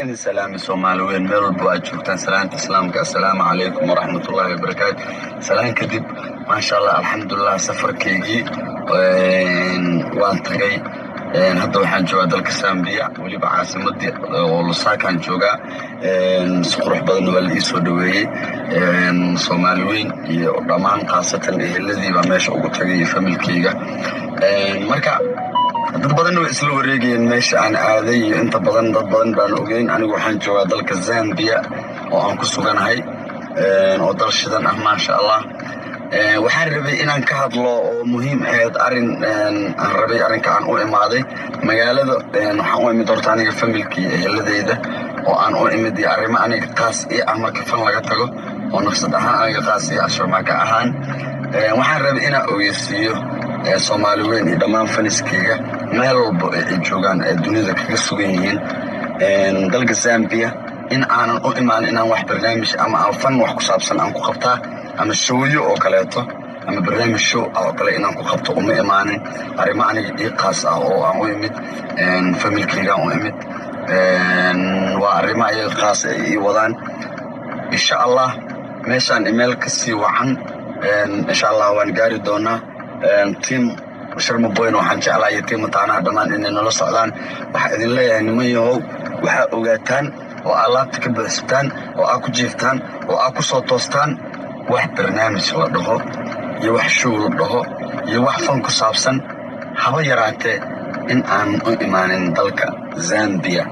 السلام الصومالي وين ميل بواجوكتان سلام إسلامك السلام عليكم ورحمة الله وبركاته. سلام كدب ما شاء الله الحمد لله سفر كيجي وان تغي هذا وحن جوا دلك سامبيا واللي بعاصمتي ولصا كان جوجا سقروح بدن والإيسو دوي صومالي وين ضمان خاصة الذي بمشي وقتي فملكيجا مركا dad badan oo isla wareegayeen meesha aan aaday inta badan dad badan baan ogeyn anigu waxaan joogaa dalka Zambia oo aan ku suganahay oo dal shidan ah ma sha Allah waxaan rabay inaan ka hadlo oo muhiim ah arin aan rabay arinka aan u imaaday magaalada waxaan u imid horta aniga familkii eheladeyda oo aan u imid arrimo aniga taas ah marka fan laga tago oo nafsad ahaan aniga taas ashmaaka ahaan waxaan rabay inaan ogeysiiyo Soomaali weyn iyo dhamaan faniskeyga meel walba ay joogaan dunida kaga sugan yihiin dalka Zambia in aanan u imaan inaan wax barnaamij ama fan wax ku saabsan aan ku qabtaa ama showyo oo kaleeto ama barnaamij show oo kale inaan ku qabto uma imaanin arrimo aniga ii qaas ah oo aan u imid familkeyga u imid waa arrimo ay qaas ay wadaan insha Allah meeshaan email ka sii wacan insha Allah waan gaari doonaa team sharma boyn waxaan jeclahay team taana dhamaan inay nala socdaan waxa idin leeyahay nimayow waxa ogaataan oo alaabta ka baxstaan oo aad ku jiiftaan oo aad ku soo toostaan wax barnaamij la dhaho iyo wax show la dhaho iyo wax fan ku saabsan haba yaraatee in aan u imaanin dalka Zambia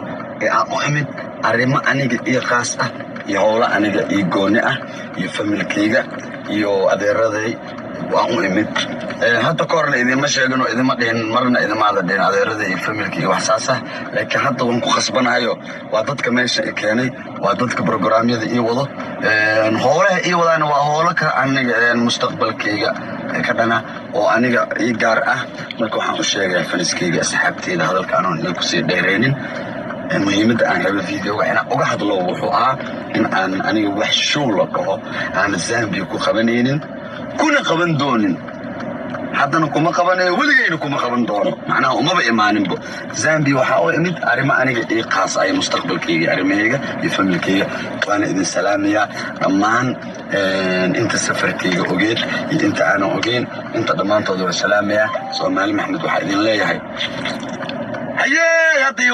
ee aan u imid arrimo aniga ii qaas ah iyo howlo aniga ii gooni ah iyo familkeyga iyo adeeraday waan u imid hadda koorna idima sheegano idima dhihin marna idimaada dhihin adeerada iyo familkii wax saas ah laakiin hadda waan ku khasbanayo waa dadka meesha ay keenay waa dadka programyada ii wado howlaha ii wadana waa howlo ka aniga mustaqbalkayga ka dhana oo aniga ii gaar ah marka waxaan u sheegay faniskeyga asxaabteyda hadalka aan ku sii dheereenin muhiimadda aan rabo video inaan uga hadlo wuxuu in aan aniga wax show la dhaho aan Zambia ku qabanaynin kuna qaban doonin haddana kuma qabanayo weligeena kuma qaban doono macnaha umaba imaaninbo Zambia waxa oo imid arrimo aniga ii qaas ay mustaqbalkayga arrimahayga iyo familkayga waana idin salaamaya dhammaan inta safarkayga ogeed iyo inta aan ogeyn inta dhammaantood waa salaamaya Soomaali Maxamed waxa idin leeyahay haye hadii